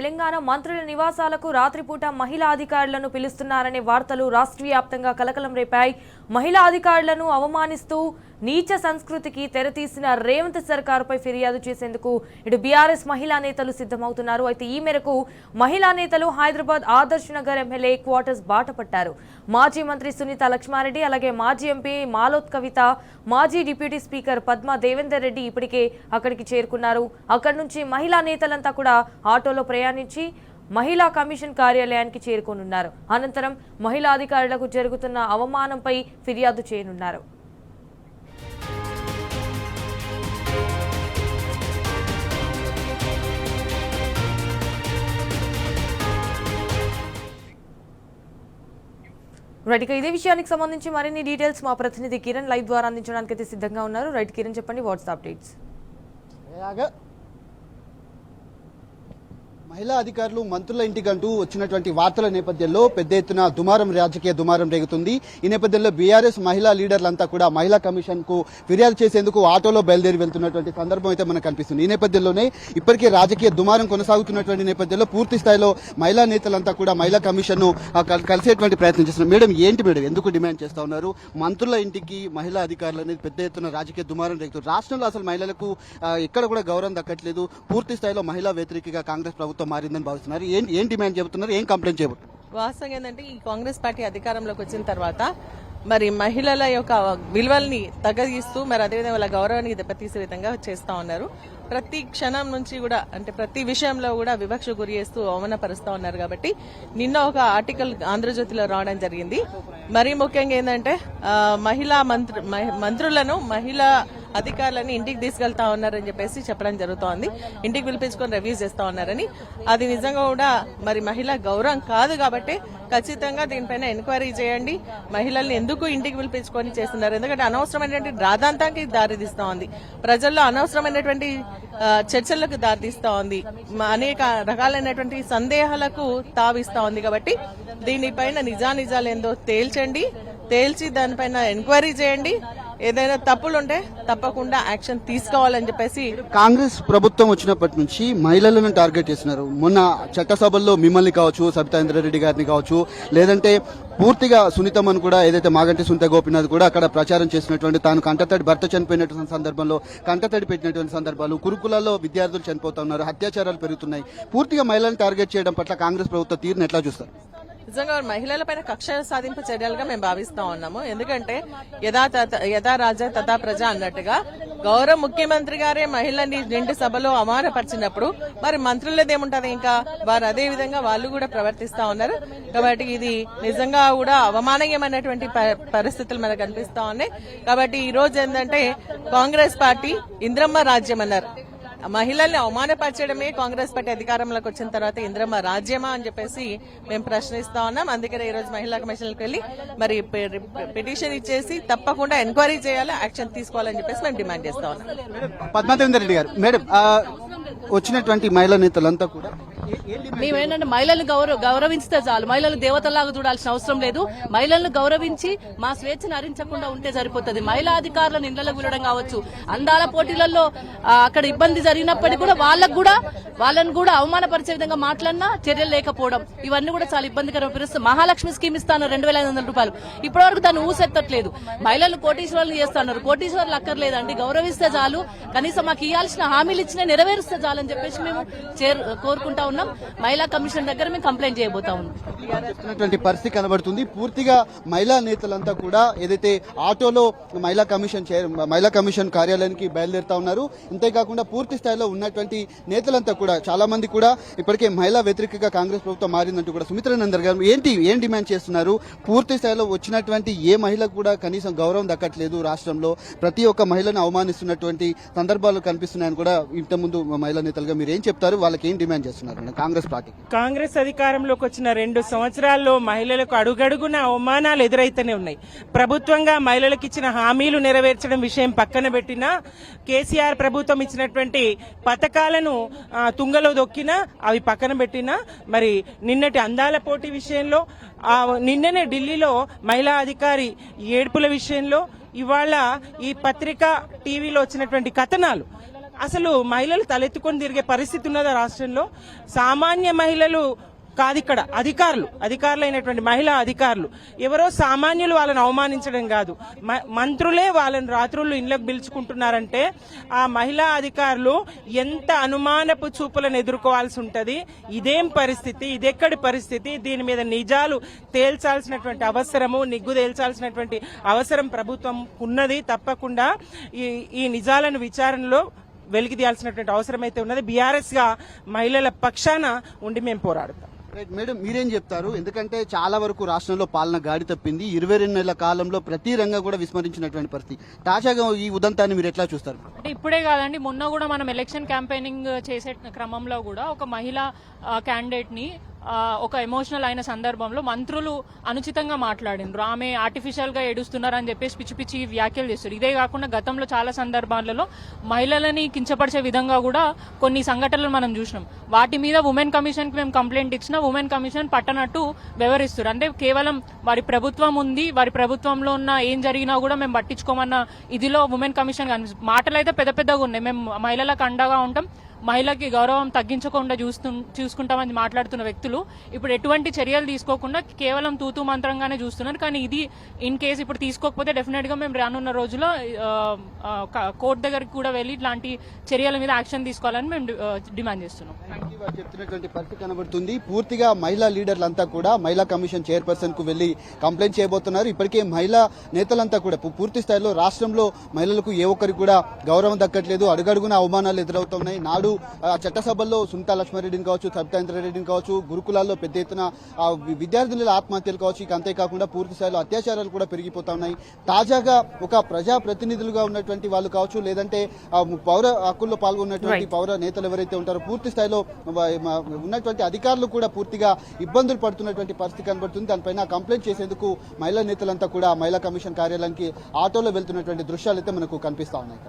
తెలంగాణ మంత్రుల నివాసాలకు రాత్రిపూట మహిళా అధికారులను పిలుస్తున్నారనే వార్తలు రాష్ట్ర వ్యాప్తంగా కలకలం రేపాయి. మహిళా అధికారులను అవమానిస్తూ నీచ సంస్కృతికి తెరతీసిన రేవంత్ సర్కారుపై ఫిర్యాదు చేసేందుకు ఇటు బీఆర్ఎస్ మహిళా నేతలు సిద్ధమవుతున్నారు. అయితే ఈ మేరకు మహిళా నేతలు హైదరాబాద్ ఆదర్శ్ నగర్ ఎమ్మెల్యే క్వార్టర్స్ బాట పట్టారు. మాజీ మంత్రి సునీత లక్ష్మారెడ్డి, అలాగే మాజీ ఎంపీ మాలోత్ కవిత, మాజీ డిప్యూటీ స్పీకర్ పద్మా దేవేందర్ రెడ్డి ఇప్పటికే అక్కడికి చేరుకున్నారు. అక్కడి నుంచి మహిళా నేతలంతా కూడా ఆటోలో ప్రయాణించి మహిళా కమిషన్ కార్యాలయానికి చేరుకోనున్నారు. అనంతరం మహిళా అధికారులకు జరుగుతున్న అవమానంపై ఫిర్యాదు చేయనున్నారు. రైట్, ఇదే విషయానికి సంబంధించి మరిన్ని డీటెయిల్స్ మా ప్రతినిధి కిరణ్ లైవ్ ద్వారా అందించడానికి అయితే సిద్ధంగా ఉన్నారు. రైట్ కిరణ్, చెప్పండి వాట్స్ అప్డేట్స్. మహిళా అధికారులు మంత్రుల ఇంటికంటూ వచ్చినటువంటి వార్తల నేపథ్యంలో పెద్ద ఎత్తున రాజకీయ దుమారం రేగుతుంది. ఈ నేపథ్యంలో బీఆర్ఎస్ మహిళా లీడర్లంతా కూడా మహిళా కమిషన్ కు ఫిర్యాదు చేసేందుకు ఆటోలో బయలుదేరి వెళ్తున్నటువంటి సందర్భం అయితే మనకు కనిపిస్తుంది. ఈ నేపథ్యంలోనే ఇప్పటికే రాజకీయ దుమారం కొనసాగుతున్నటువంటి నేపథ్యంలో పూర్తి స్థాయిలో మహిళా నేతలంతా కూడా మహిళా కమిషన్ ను కలిసేటువంటి ప్రయత్నం చేస్తున్నారు. మేడం, ఏంటి మేడం, ఎందుకు డిమాండ్ చేస్తా ఉన్నారు? మంత్రుల ఇంటికి మహిళా అధికారులు అనేది పెద్ద ఎత్తున రాజకీయ దుమారం రేగుతుంది. రాష్ట్రంలో అసలు మహిళలకు ఎక్కడ కూడా గౌరవం దక్కట్లేదు. పూర్తి స్థాయిలో మహిళా వ్యతిరేకంగా కాంగ్రెస్ ప్రభుత్వం మారిందని భావిస్తున్నారు. ఏం డిమాండ్ చెబుతున్నారు, ఏం కంప్లైంట్ చేయబోతున్నారు? వాస్తవం ఏంటంటే ఈ కాంగ్రెస్ పార్టీ అధికారంలోకి వచ్చిన తర్వాత మరి మహిళల యొక్క విలువల్ని తగ్గగిస్తూ మరి అదేవిధంగా వాళ్ళ గౌరవాన్ని దెబ్బతీసే విధంగా చేస్తా ఉన్నారు. ప్రతి క్షణం నుంచి కూడా అంటే ప్రతి విషయంలో కూడా వివక్ష గురి చేస్తూ అవమానపరుస్తా ఉన్నారు. కాబట్టి నిన్న ఒక ఆర్టికల్ ఆంధ్రజ్యోతిలో రావడం జరిగింది. మరీ ముఖ్యంగా ఏంటంటే మహిళా మంత్రులను మహిళా అధికారులని ఇంటికి తీసుకెళ్తా ఉన్నారని చెప్పేసి చెప్పడం జరుగుతోంది. ఇంటికి పిలిపించుకొని రివ్యూ చేస్తా ఉన్నారని. అది నిజంగా కూడా మరి మహిళా గౌరవం కాదు. కాబట్టి ఖచ్చితంగా దీనిపైన ఎంక్వైరీ చేయండి. మహిళల్ని ఎందుకు ఇంటికి పిలిపించుకొని చేస్తున్నారు? ఎందుకంటే అనవసరమైనటువంటి రాద్ధాంతానికి దారితీస్తా ఉంది. ప్రజల్లో అనవసరమైనటువంటి చర్చలకు దారితీస్తా ఉంది. అనేక రకాలైనటువంటి సందేహాలకు తావిస్తా ఉంది. కాబట్టి దీనిపైన నిజానిజాలు ఏందో తేల్చి దానిపైన ఎంక్వైరీ చేయండి. ఏదైనా తప్పులుంటే తప్పకుండా యాక్షన్ తీసుకోవాలని చెప్పేసి కాంగ్రెస్ ప్రభుత్వం వచ్చినప్పటి నుంచి మహిళలను టార్గెట్ చేస్తున్నారు. మొన్న చట్టసభల్లో మిమ్మల్ని కావచ్చు, సబితా ఇంద్రారెడ్డి గారిని కావచ్చు, లేదంటే పూర్తిగా సునీతమ్మను కూడా ఏదైతే మాగంటి సునీత గోపినాథ్ కూడా అక్కడ ప్రచారం చేసినటువంటి తాను కంటతడి భర్త చనిపోయినటువంటి సందర్భంలో కంటతడి పెట్టినటువంటి సందర్భాలు, గురుకులాల్లో విద్యార్థులు చనిపోతా ఉన్నారు, అత్యాచారాలు పెరుగుతున్నాయి. పూర్తిగా మహిళలను టార్గెట్ చేయడం పట్ల కాంగ్రెస్ ప్రభుత్వ తీరును ఎట్లా చూస్తారు? నిజంగా మహిళలపైన కక్ష సాధింపు చర్యలుగా మేము భావిస్తా ఉన్నాము. ఎందుకంటే యథా రాజా తథా ప్రజ అన్నట్టుగా గౌరవ ముఖ్యమంత్రి గారే మహిళల్ని నిండు సభలో అవమానపరిచినప్పుడు మరి మంత్రులదేముంటది? ఇంకా వారు అదే విధంగా వాళ్ళు కూడా ప్రవర్తిస్తా ఉన్నారు. కాబట్టి ఇది నిజంగా కూడా అవమానీయమైనటువంటి పరిస్థితులు మనకు కనిపిస్తా ఉన్నాయి. కాబట్టి ఈ రోజు ఏంటంటే కాంగ్రెస్ పార్టీ ఇంద్రమ్మ రాజ్యం అన్నారు. మహిళల్ని అవమానపరచడమే కాంగ్రెస్ పార్టీ అధికారంలోకి వచ్చిన తర్వాత ఇంద్రమ్మ రాజ్యమా అని చెప్పేసి మేము ప్రశ్నిస్తా ఉన్నాం. అందుకనే ఈ రోజు మహిళా కమిషన్కి వెళ్లి మరి పిటిషన్ ఇచ్చేసి తప్పకుండా ఎంక్వైరీ చేయాలి, యాక్షన్ తీసుకోవాలని చెప్పేసి మేము డిమాండ్ చేస్తా ఉన్నాం. పద్మాదేవేందర్ రెడ్డి గారు, మేడం, వచ్చినటువంటి మహిళా నేతలంతా కూడా మేమేంటంటే మహిళలను గౌరవించితే చాలు. మహిళలు దేవతలాగా చూడాల్సిన అవసరం లేదు. మహిళలను గౌరవించి మా స్వేచ్ఛను హరించకుండా ఉంటే సరిపోతుంది. మహిళా అధికారులను ఇళ్లకు వెళ్ళడం కావచ్చు, అందాల పోటీలలో అక్కడ ఇబ్బంది జరిగినప్పటికీ కూడా వాళ్ళను కూడా అవమానపరిచే విధంగా మాట్లాడినా చర్యలు లేకపోవడం, ఇవన్నీ కూడా చాలా ఇబ్బందికరమైన పరిస్థితి. మహాలక్ష్మి స్కీమ్ ఇస్తాను 2,500 రూపాయలు, ఇప్పటివరకు దాన్ని ఊసెత్తట్లేదు. మహిళలు కోటీశ్వరులు చేస్తున్నారు. కోటీశ్వరులు అక్కర్లేదండి, గౌరవిస్తే చాలు. కనీసం మాకు ఇవ్వాల్సిన హామీలు ఇచ్చినా నెరవేరుస్తే చాలని చెప్పేసి మేము కోరుకుంటా ఉన్నాం. మహిళా కమిషన్ దగ్గర మేము కంప్లైంట్ చేయబోతా ఉన్నాం. పరిస్థితి కనబడుతుంది. పూర్తిగా మహిళా నేతలంతా కూడా ఏదైతే ఆటోలో మహిళా కమిషన్ కార్యాలయానికి బయలుదేరుతా ఉన్నారు. అంతేకాకుండా పూర్తి స్థాయిలో ఉన్నటువంటి నేతలంతా కూడా చాలా మంది కూడా ఇప్పటికే మహిళా వ్యతిరేకంగా కాంగ్రెస్ ప్రభుత్వం మారిందంటూ కూడా సుమిత్రానందర్ గారు ఏం డిమాండ్ చేస్తున్నారు? పూర్తి స్థాయిలో వచ్చినటువంటి ఏ మహిళకు కూడా కనీసం గౌరవం దక్కట్లేదు. రాష్ట్రంలో ప్రతి ఒక్క మహిళను అవమానిస్తున్నటువంటి సందర్భాలు కనిపిస్తున్నాయని కూడా ఇంతకుముందు మహిళా నేతలుగా మీరు ఏం చెప్తారు? వాళ్ళకి ఏం డిమాండ్ చేస్తున్నారు కాంగ్రెస్ అధికారంలోకి వచ్చిన 2 సంవత్సరాల్లో మహిళలకు అడుగడుగున అవమానాలు ఎదురైతేనే ఉన్నాయి. ప్రభుత్వంగా మహిళలకు ఇచ్చిన హామీలు నెరవేర్చడం విషయం పక్కన పెట్టినా, కేసీఆర్ ప్రభుత్వం ఇచ్చినటువంటి పథకాలను తుంగలో దొక్కినా అవి పక్కన పెట్టినా, మరి నిన్నటి అందాల పోటీ విషయంలో, నిన్ననే ఢిల్లీలో మహిళా అధికారి ఏడ్పుల విషయంలో, ఇవాళ ఈ పత్రిక టీవీలో వచ్చినటువంటి కథనాలు అసలు మహిళలు తలెత్తుకొని తిరిగే పరిస్థితి ఉన్నదా రాష్ట్రంలో? సామాన్య మహిళలు కాదు, ఇక్కడ అధికారులైనటువంటి మహిళా అధికారులు ఎవరో సామాన్యులు వాళ్ళని అవమానించడం కాదు, మంత్రులే వాళ్ళని రాత్రులు ఇళ్లకు పిలుచుకుంటున్నారంటే ఆ మహిళా అధికారులు ఎంత అనుమానపు చూపులను ఎదుర్కోవాల్సి ఉంటది. ఇదేం పరిస్థితి, ఇదెక్కడి పరిస్థితి? దీని మీద నిజాలు తేల్చాల్సినటువంటి అవసరము, నిగ్గు తేల్చాల్సినటువంటి అవసరం ప్రభుత్వం ఉన్నది. తప్పకుండా ఈ నిజాలను విచారణలో వెలికి తీయాల్సినటువంటి అవసరం అయితే ఉన్నది. బీఆర్ఎస్ గా మహిళల పక్షాన ఉండి మేము పోరాడతాం. రైట్ మేడం, మీరేం చెప్తారు? ఎందుకంటే చాలా వరకు రాష్ట్రంలో పాలన గాడి తప్పింది. 22 నెలల కాలంలో ప్రతి రంగం కూడా విస్మరించినటువంటి పరిస్థితి. తాజాగా ఈ ఉదంతాన్ని మీరు ఎట్లా చూస్తారు? అంటే ఇప్పుడే కాదండి, మొన్న కూడా మనం ఎలక్షన్ క్యాంపెయినింగ్ చేసే క్రమంలో కూడా ఒక మహిళా క్యాండిడేట్ ని ఒక ఎమోషనల్ అయిన సందర్భంలో మంత్రులు అనుచితంగా మాట్లాడినారు. ఆమె ఆర్టిఫిషియల్ గా ఏడుస్తున్నారని చెప్పేసి పిచ్చి పిచ్చి వ్యాఖ్యలు చేస్తారు. ఇదే కాకుండా గతంలో చాలా సందర్భాలలో మహిళలని కించపరిచే విధంగా కూడా కొన్ని సంఘటనలు మనం చూసినాం. వాటి మీద ఉమెన్ కమిషన్ కి మేము కంప్లైంట్ ఇచ్చినా ఉమెన్ కమిషన్ పట్టనట్టు వ్యవహరిస్తారు. అంటే కేవలం వారి ప్రభుత్వం ఉంది, వారి ప్రభుత్వంలో ఉన్న ఏం జరిగినా కూడా మేము పట్టించుకోమన్న ఇదిలో ఉమెన్ కమిషన్ కనిపిస్తుంది. మాటలు అయితే పెద్ద పెద్దగా ఉన్నాయి, మేము మహిళలకు అండగా ఉంటాం, మహిళకి గౌరవం తగ్గించకుండా చూసుకుంటామని మాట్లాడుతున్న వ్యక్తులు ఇప్పుడు ఎటువంటి చర్యలు తీసుకోకుండా కేవలం తూతూ మంత్రంగానే చూస్తున్నారు. కానీ ఇది ఇన్ కేసు ఇప్పుడు తీసుకోకపోతే డెఫినెట్ గా మేము రానున్న రోజుల్లో కోర్టు దగ్గరికి కూడా వెళ్ళి ఇట్లాంటి చర్యల మీద యాక్షన్ తీసుకోవాలని మేము డిమాండ్ చేస్తున్నాం. చెప్తున్నటువంటి పరిస్థితి కనబడుతుంది. పూర్తిగా మహిళా లీడర్లంతా కూడా మహిళా కమిషన్ చైర్పర్సన్ కు వెళ్లి కంప్లైంట్ చేయబోతున్నారు. ఇప్పటికే మహిళా నేతలంతా కూడా పూర్తి స్థాయిలో రాష్ట్రంలో మహిళలకు ఏ ఒక్కరికి కూడా గౌరవం దక్కట్లేదు, అడుగడుగున అవమానాలు ఎదురవుతున్నాయి. నాడు చట్టసభల్లో సునీతా లక్ష్మారెడ్డిని కావచ్చు, సబితాంద్రారెడ్డిని కావచ్చు, గురుకులాల్లో పెద్ద ఎత్తున విద్యార్థుల ఆత్మహత్యలు కావచ్చు, ఇక అంతేకాకుండా పూర్తి స్థాయిలో అత్యాచారాలు కూడా పెరిగిపోతా ఉన్నాయి. తాజాగా ఒక ప్రజా ప్రతినిధులుగా ఉన్నటువంటి వాళ్ళు కావచ్చు, లేదంటే పౌర హక్కుల్లో పాల్గొన్నటువంటి పౌర నేతలు ఎవరైతే ఉంటారో పూర్తి స్థాయిలో ఉన్నటువంటి అధికారులు కూడా పూర్తిగా ఇబ్బందులు పడుతున్నటువంటి పరిస్థితి కనబడుతుంది. దానిపైన కంప్లైంట్ చేసేందుకు మహిళా నేతలంతా కూడా మహిళా కమిషన్ కార్యాలయానికి ఆటోలో వెళ్తున్నటువంటి దృశ్యాలు అయితే మనకు కనిపిస్తా ఉన్నాయి.